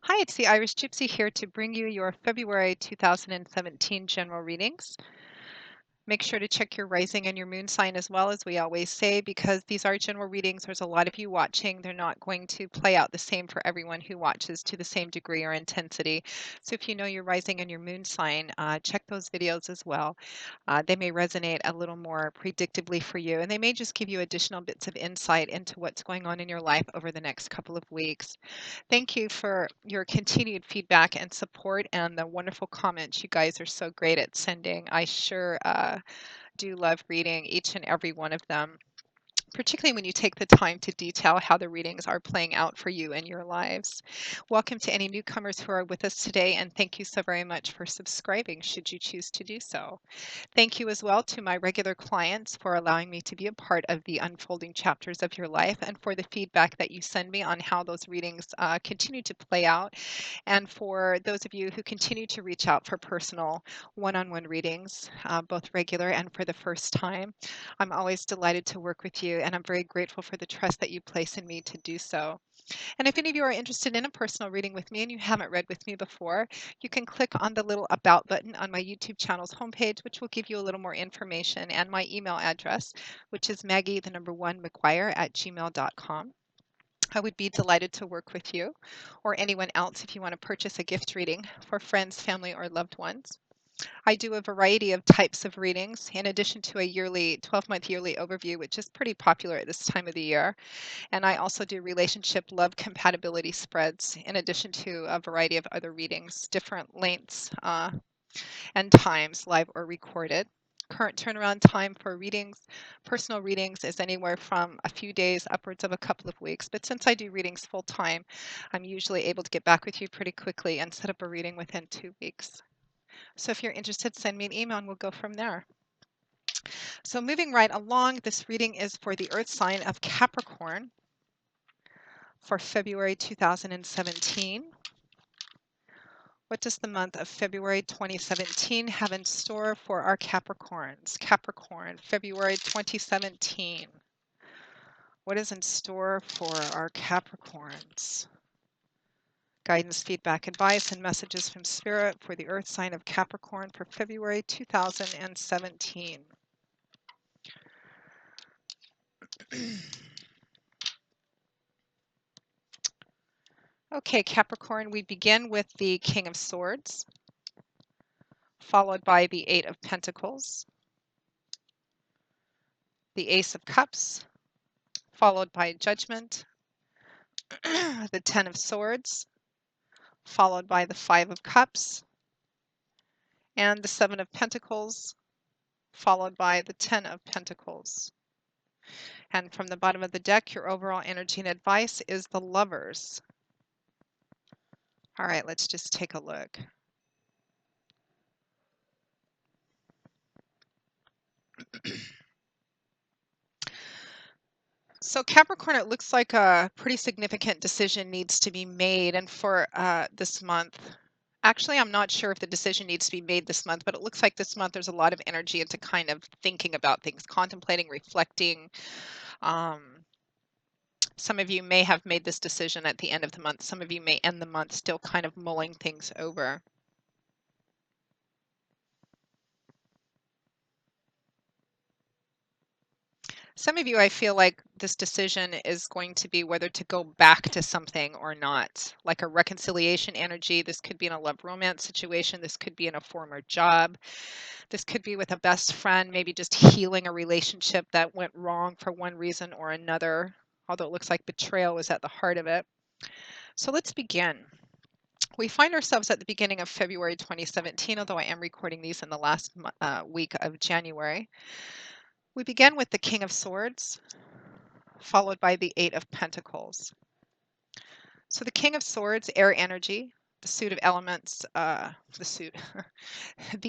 Hi, it's the Irish Gypsy here to bring you your February 2017 general readings. Make sure to check your rising and your moon sign as well, as we always say, because these are general readings. There's a lot of you watching. They're not going to play out the same for everyone who watches to the same degree or intensity. So if you know your rising and your moon sign, check those videos as well. They may resonate a little more predictably for you, and they may just give you additional bits of insight into what's going on in your life over the next couple of weeks. Thank you for your continued feedback and support and the wonderful comments you guys are so great at sending. I sure do love reading each and every one of them, particularly when you take the time to detail how the readings are playing out for you in your lives. Welcome to any newcomers who are with us today, and thank you so very much for subscribing should you choose to do so. Thank you as well to my regular clients for allowing me to be a part of the unfolding chapters of your life and for the feedback that you send me on how those readings continue to play out. And for those of you who continue to reach out for personal one-on-one readings, both regular and for the first time, I'm always delighted to work with you, and I'm very grateful for the trust that you place in me to do so. And if any of you are interested in a personal reading with me and you haven't read with me before, you can click on the little About button on my YouTube channel's homepage, which will give you a little more information, and my email address, which is Maggie, the number one, McGuire at gmail.com. I would be delighted to work with you or anyone else if you want to purchase a gift reading for friends, family, or loved ones. I do a variety of types of readings in addition to a 12-month yearly overview, which is pretty popular at this time of the year. And I also do relationship love compatibility spreads in addition to a variety of other readings, different lengths and times, live or recorded. Current turnaround time for readings, personal readings, is anywhere from a few days upwards of a couple of weeks. But since I do readings full time, I'm usually able to get back with you pretty quickly and set up a reading within 2 weeks. So if you're interested, send me an email and we'll go from there. So moving right along, this reading is for the Earth sign of Capricorn for February 2017. What does the month of February 2017 have in store for our Capricorns? Capricorn, February 2017. What is in store for our Capricorns? Guidance, feedback, advice, and messages from Spirit for the Earth sign of Capricorn for February 2017. Okay, Capricorn, we begin with the King of Swords, followed by the Eight of Pentacles, the Ace of Cups, followed by Judgment, the Ten of Swords, followed by the Five of Cups, and the Seven of Pentacles, followed by the Ten of Pentacles. And from the bottom of the deck, your overall energy and advice is the Lovers. All right, let's just take a look. So Capricorn, it looks like a pretty significant decision needs to be made. And for this month, actually, I'm not sure if the decision needs to be made this month, but it looks like this month there's a lot of energy into kind of thinking about things, contemplating, reflecting. Some of you may have made this decision at the end of the month. Some of you may end the month still kind of mulling things over. Some of you, I feel like this decision is going to be whether to go back to something or not, like a reconciliation energy. This could be in a love romance situation. This could be in a former job. This could be with a best friend, maybe just healing a relationship that went wrong for one reason or another, although it looks like betrayal was at the heart of it. So let's begin. We find ourselves at the beginning of February 2017, although I am recording these in the last week of January. We begin with the King of Swords, followed by the Eight of Pentacles. So the King of Swords, air energy, the suit of elements, the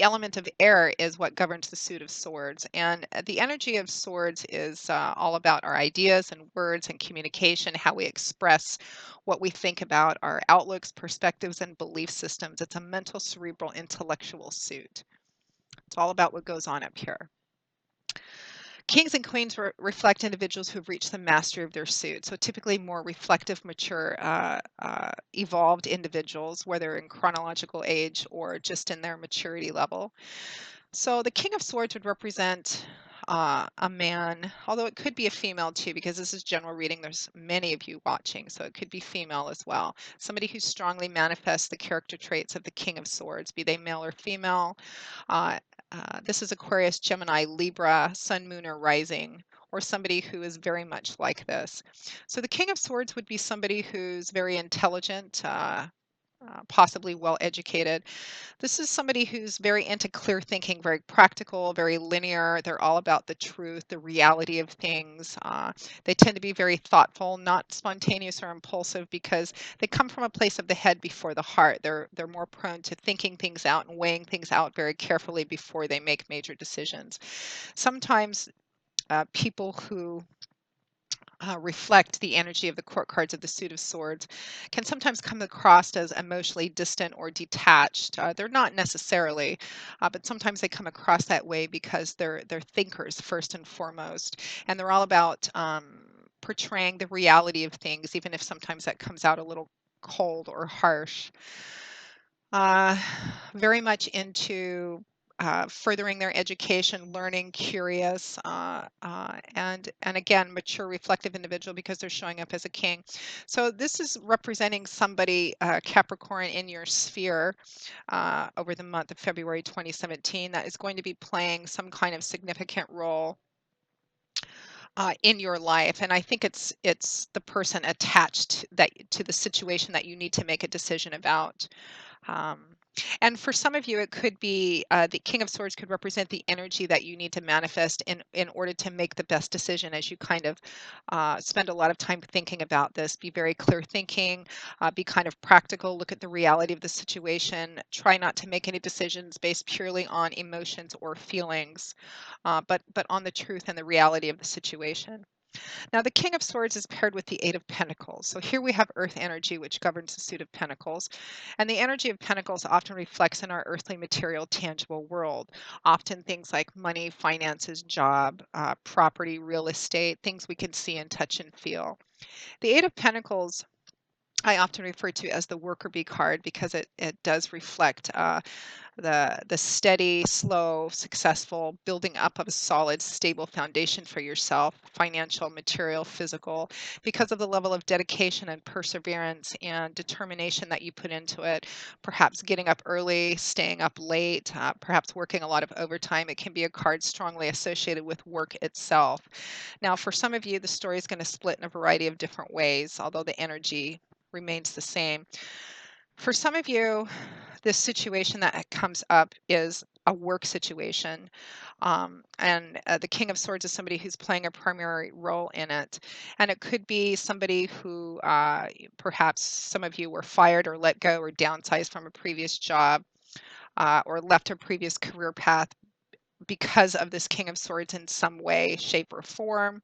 element of air is what governs the suit of swords. And the energy of swords is all about our ideas and words and communication, how we express what we think about, our outlooks, perspectives, and belief systems. It's a mental, cerebral, intellectual suit. It's all about what goes on up here. Kings and queens reflect individuals who've reached the mastery of their suit. So typically more reflective, mature, evolved individuals, whether in chronological age or just in their maturity level. So the King of Swords would represent a man, although it could be a female too, because this is general reading. There's many of you watching, so it could be female as well. Somebody who strongly manifests the character traits of the King of Swords, be they male or female. Uh, this is Aquarius, Gemini, Libra, Sun, Moon, or Rising, or somebody who is very much like this. So the King of Swords would be somebody who's very intelligent, possibly well educated. This is somebody who's very into clear thinking, very practical, very linear. They're all about the truth, the reality of things. They tend to be very thoughtful, not spontaneous or impulsive, because they come from a place of the head before the heart. They're more prone to thinking things out and weighing things out very carefully before they make major decisions. Sometimes people who reflect the energy of the court cards of the suit of swords can sometimes come across as emotionally distant or detached. They're not necessarily, but sometimes they come across that way because they're thinkers first and foremost, and they're all about portraying the reality of things, even if sometimes that comes out a little cold or harsh. uh, Very much into furthering their education, learning, curious, and again, mature, reflective individual because they're showing up as a king. So this is representing somebody, Capricorn, in your sphere over the month of February 2017 that is going to be playing some kind of significant role in your life. And I think it's the person attached that to the situation that you need to make a decision about. um, and for some of you, it could be the King of Swords could represent the energy that you need to manifest in order to make the best decision as you kind of spend a lot of time thinking about this. Be very clear thinking, be kind of practical, look at the reality of the situation, try not to make any decisions based purely on emotions or feelings, but on the truth and the reality of the situation. Now, the King of Swords is paired with the Eight of Pentacles. So here we have Earth energy, which governs the suit of Pentacles. And the energy of Pentacles often reflects in our earthly, material, tangible world. Often things like money, finances, job, property, real estate, things we can see and touch and feel. The Eight of Pentacles I often refer to as the worker bee card because it does reflect the steady, slow, successful building up of a solid, stable foundation for yourself, financial, material, physical, because of the level of dedication and perseverance and determination that you put into it. Perhaps getting up early, staying up late, perhaps working a lot of overtime. It can be a card strongly associated with work itself. Now, for some of you, the story is going to split in a variety of different ways, although the energy remains the same. For some of you, this situation that comes up is a work situation. And the King of Swords is somebody who's playing a primary role in it. And it could be somebody who perhaps some of you were fired or let go or downsized from a previous job or left a previous career path because of this King of Swords in some way, shape, or form.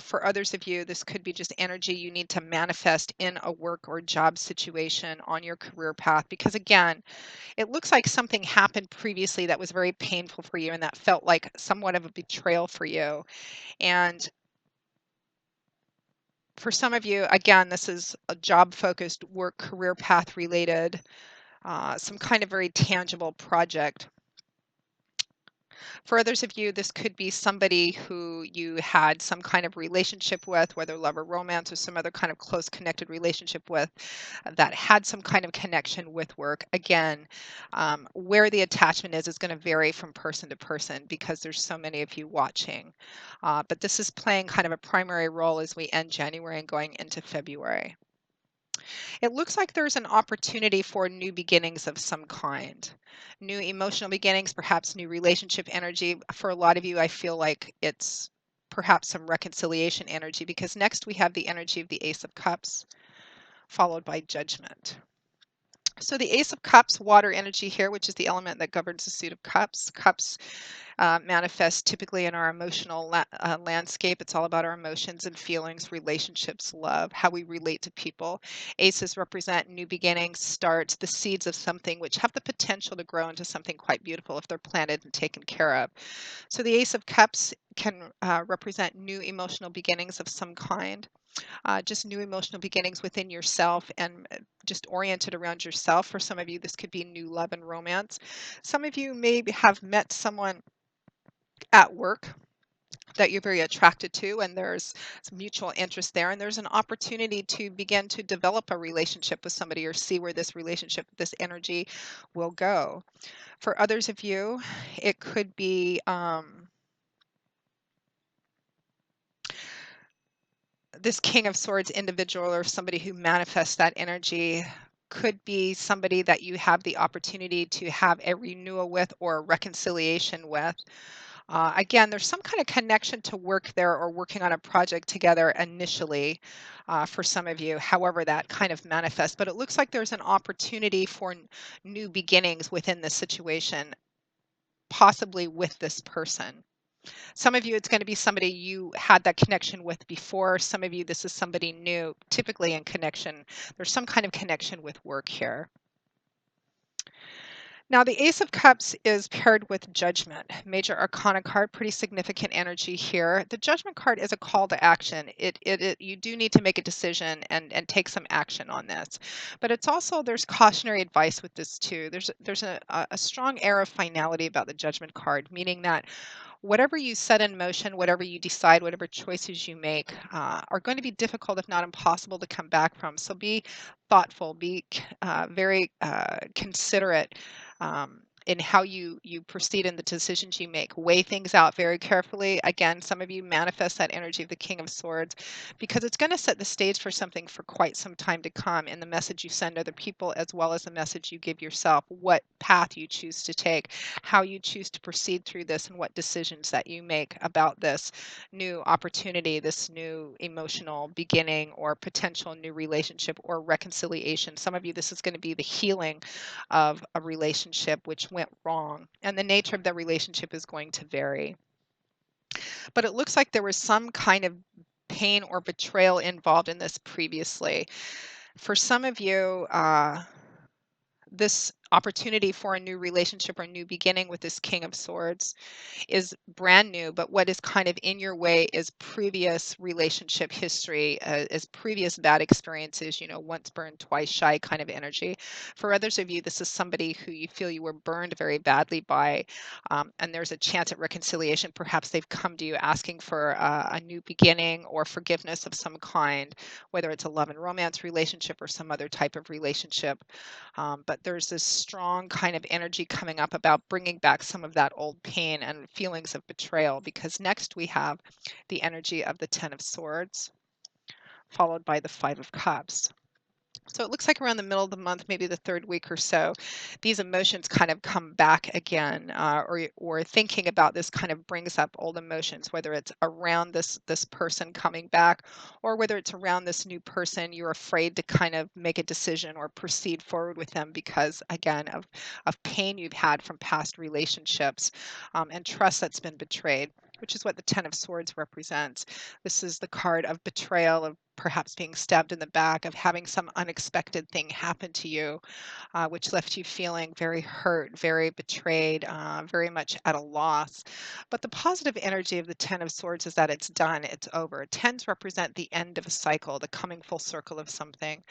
For others of you, this could be just energy you need to manifest in a work or job situation on your career path. Because again, it looks like something happened previously that was very painful for you and that felt like somewhat of a betrayal for you. And for some of you, again, this is a job focused, work, career path related, some kind of very tangible project. For others of you, this could be somebody who you had some kind of relationship with, whether love or romance or some other kind of close connected relationship with that had some kind of connection with work. Again, where the attachment is going to vary from person to person because there's so many of you watching. But this is playing kind of a primary role as we end January and going into February. It looks like there's an opportunity for new beginnings of some kind. New emotional beginnings, perhaps new relationship energy. For a lot of you, I feel like it's perhaps some reconciliation energy because next we have the energy of the Ace of Cups, followed by Judgment. So the Ace of Cups, water energy here, which is the element that governs the suit of cups. Cups manifest typically in our emotional landscape. It's all about our emotions and feelings, relationships, love, how we relate to people. Aces represent new beginnings, starts, the seeds of something which have the potential to grow into something quite beautiful if they're planted and taken care of. So the Ace of Cups can represent new emotional beginnings of some kind, just new emotional beginnings within yourself and just oriented around yourself. For some of you, this could be new love and romance. Some of you may have met someone at work that you're very attracted to, and there's some mutual interest there, and there's an opportunity to begin to develop a relationship with somebody or see where this relationship, this energy will go. For others of you, it could be this King of Swords individual or somebody who manifests that energy could be somebody that you have the opportunity to have a renewal with or a reconciliation with. Again, there's some kind of connection to work there or working on a project together initially for some of you, however that kind of manifests. But it looks like there's an opportunity for new beginnings within this situation, possibly with this person. Some of you, it's going to be somebody you had that connection with before. Some of you, this is somebody new, typically in connection. There's some kind of connection with work here. Now, the Ace of Cups is paired with Judgment, Major Arcana card, pretty significant energy here. The Judgment card is a call to action. You do need to make a decision and take some action on this. But it's also, there's cautionary advice with this too. There's a strong air of finality about the Judgment card, meaning that whatever you set in motion, whatever you decide, whatever choices you make are going to be difficult, if not impossible, to come back from. So be thoughtful, be very considerate in how you proceed in the decisions you make. Weigh things out very carefully. Again, some of you manifest that energy of the King of Swords because it's going to set the stage for something for quite some time to come in the message you send other people as well as the message you give yourself, what path you choose to take, how you choose to proceed through this, and what decisions that you make about this new opportunity, this new emotional beginning or potential new relationship or reconciliation. Some of you, this is going to be the healing of a relationship which went wrong, and the nature of the relationship is going to vary. But it looks like there was some kind of pain or betrayal involved in this previously. For some of you, this opportunity for a new relationship or new beginning with this King of Swords is brand new, but what is kind of in your way is previous relationship history, is previous bad experiences, once burned, twice shy kind of energy. For others of you, this is somebody who you feel you were burned very badly by, and there's a chance at reconciliation. Perhaps they've come to you asking for a new beginning or forgiveness of some kind, whether it's a love and romance relationship or some other type of relationship. But there's this strong kind of energy coming up about bringing back some of that old pain and feelings of betrayal, because next we have the energy of the Ten of Swords, followed by the Five of Cups. So it looks like around the middle of the month, maybe the third week or so, these emotions kind of come back again, or thinking about this kind of brings up old emotions, whether it's around this person coming back, or whether it's around this new person. You're afraid to kind of make a decision or proceed forward with them because, again, of pain you've had from past relationships, and trust that's been betrayed, which is what the Ten of Swords represents. This is the card of betrayal, of perhaps being stabbed in the back, of having some unexpected thing happen to you, which left you feeling very hurt, very betrayed, very much at a loss. But the positive energy of the Ten of Swords is that it's done, it's over. Tens represent the end of a cycle, the coming full circle of something.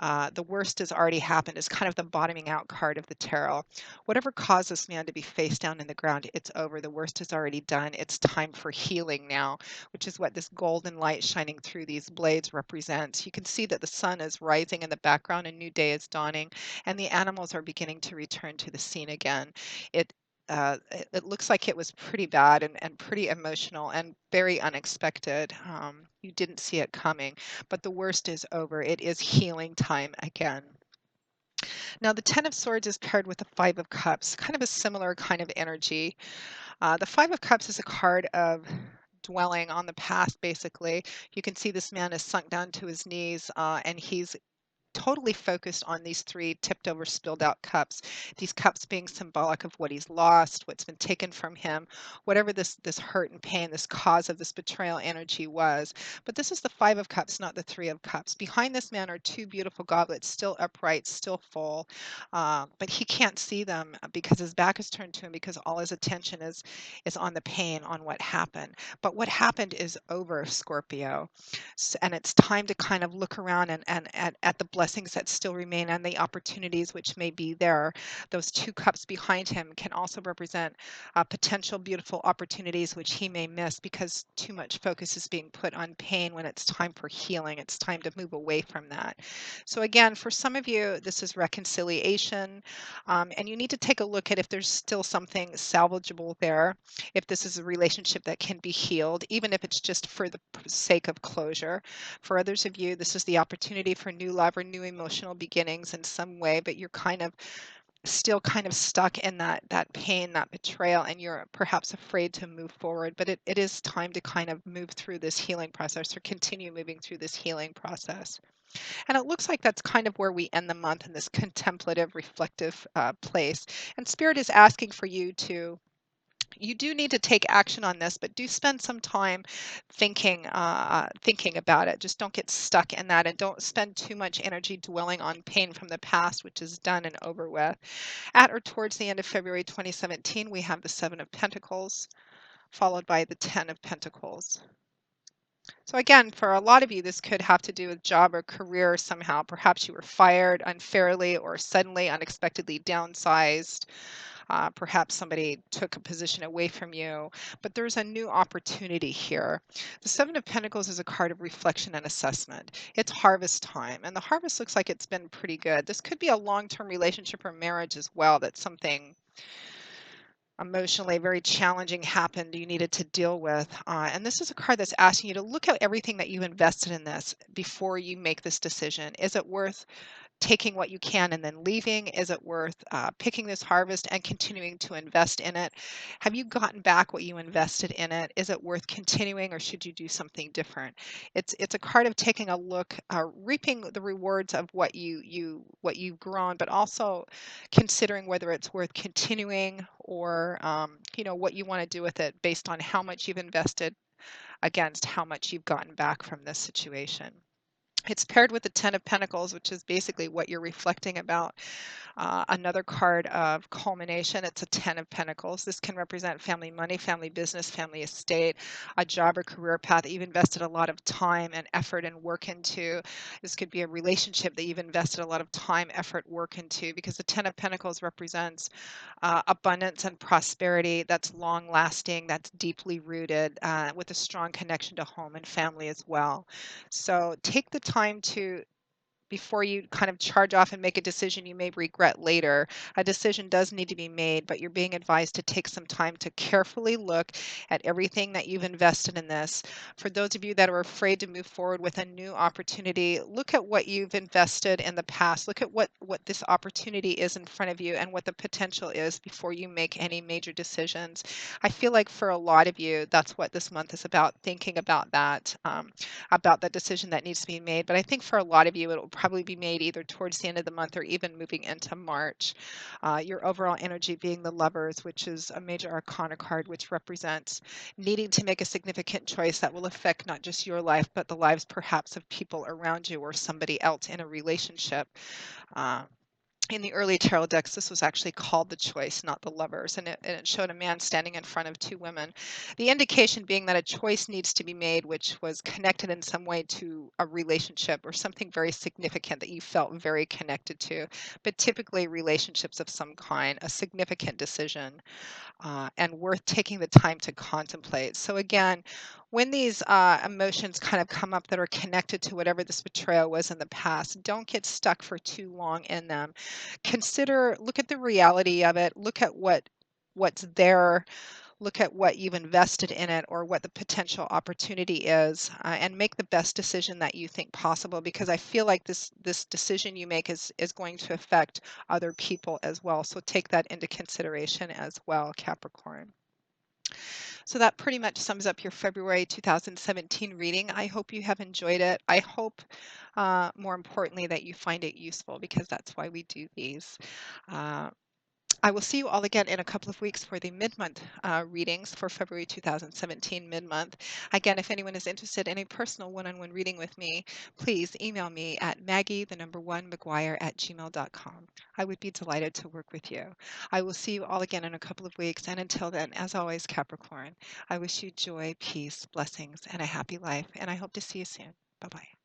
The worst has already happened, is kind of the bottoming out card of the tarot. Whatever caused this man to be face down in the ground, it's over. The worst is already done. It's time for healing now, which is what this golden light shining through these blades represents. You can see that the sun is rising in the background, a new day is dawning, and the animals are beginning to return to the scene again. It looks like it was pretty bad and pretty emotional and very unexpected. You didn't see it coming, but the worst is over. It is healing time again. Now, the Ten of Swords is paired with the Five of Cups, kind of a similar kind of energy. The Five of Cups is a card of dwelling on the past, basically. You can see this man is sunk down to his knees, and he's totally focused on these three tipped over, spilled out cups. These cups being symbolic of what he's lost, what's been taken from him, whatever this hurt and pain, this cause of this betrayal energy was. But this is the Five of Cups, not the Three of Cups. Behind this man are two beautiful goblets, still upright, still full, but he can't see them because his back is turned to him, because all his attention is on the pain, on what happened. But what happened is over, Scorpio. And it's time to kind of look around and at the blessings that still remain and the opportunities which may be there. Those two cups behind him can also represent potential beautiful opportunities which he may miss because too much focus is being put on pain when it's time for healing. It's time to move away from that. So again, for some of you, this is reconciliation, and you need to take a look at if there's still something salvageable there, if this is a relationship that can be healed, even if it's just for the sake of closure. For others of you, this is the opportunity for new love or new emotional beginnings in some way, but you're kind of still kind of stuck in that pain, that betrayal, and you're perhaps afraid to move forward. But it is time to kind of move through this healing process or continue moving through this healing process. And it looks like that's kind of where we end the month, in this contemplative, reflective place. And Spirit is asking for you to, you do need to take action on this, but do spend some time thinking about it. Just don't get stuck in that, and don't spend too much energy dwelling on pain from the past, which is done and over with. At or towards the end of February 2017, we have the Seven of Pentacles, followed by the Ten of Pentacles. So again, for a lot of you, this could have to do with job or career somehow. Perhaps you were fired unfairly or suddenly, unexpectedly downsized. Perhaps somebody took a position away from you, but there's a new opportunity here. The Seven of Pentacles is a card of reflection and assessment. It's harvest time, and the harvest looks like it's been pretty good. This could be a long-term relationship or marriage as well, that something emotionally very challenging happened you needed to deal with. And this is a card that's asking you to look at everything that you invested in this before you make this decision. Is it worth taking what you can and then leaving? Is it worth picking this harvest and continuing to invest in it? Have you gotten back what you invested in it? Is it worth continuing, or should you do something different? It's a card of taking a look, reaping the rewards of what you've grown, but also considering whether it's worth continuing, or what you want to do with it based on how much you've invested against how much you've gotten back from this situation. It's paired with the Ten of Pentacles, which is basically what you're reflecting about. Another card of culmination, it's a Ten of Pentacles. This can represent family money, family business, family estate, a job or career path that you've invested a lot of time and effort and work into. This could be a relationship that you've invested a lot of time, effort, work into, because the Ten of Pentacles represents abundance and prosperity that's long lasting, that's deeply rooted, with a strong connection to home and family as well. So take the time to, before you kind of charge off and make a decision you may regret later. A decision does need to be made, but you're being advised to take some time to carefully look at everything that you've invested in this. For those of you that are afraid to move forward with a new opportunity, look at what you've invested in the past. Look at what this opportunity is in front of you and what the potential is before you make any major decisions. I feel like for a lot of you, that's what this month is about, thinking about the decision that needs to be made. But I think for a lot of you, it will probably be made either towards the end of the month or even moving into March. Your overall energy being the Lovers, which is a major arcana card, which represents needing to make a significant choice that will affect not just your life, but the lives perhaps of people around you or somebody else in a relationship. Uh, in the early tarot decks, this was actually called the Choice, not the Lovers, and it showed a man standing in front of two women. The indication being that a choice needs to be made, which was connected in some way to a relationship or something very significant that you felt very connected to, but typically relationships of some kind, a significant decision, and worth taking the time to contemplate. So again, when these emotions kind of come up that are connected to whatever this betrayal was in the past, don't get stuck for too long in them. Look at the reality of it, look at what's there, look at what you've invested in it or what the potential opportunity is, and make the best decision that you think possible, because I feel like this decision you make is going to affect other people as well. So take that into consideration as well, Capricorn. So that pretty much sums up your February 2017 reading. I hope you have enjoyed it. I hope, more importantly, that you find it useful because that's why we do these. Uh, I will see you all again in a couple of weeks for the mid-month readings for February 2017 mid-month. Again, if anyone is interested in a personal one-on-one reading with me, please email me at maggie1mcguire@gmail.com. I would be delighted to work with you. I will see you all again in a couple of weeks, and until then, as always, Capricorn, I wish you joy, peace, blessings, and a happy life, and I hope to see you soon. Bye-bye.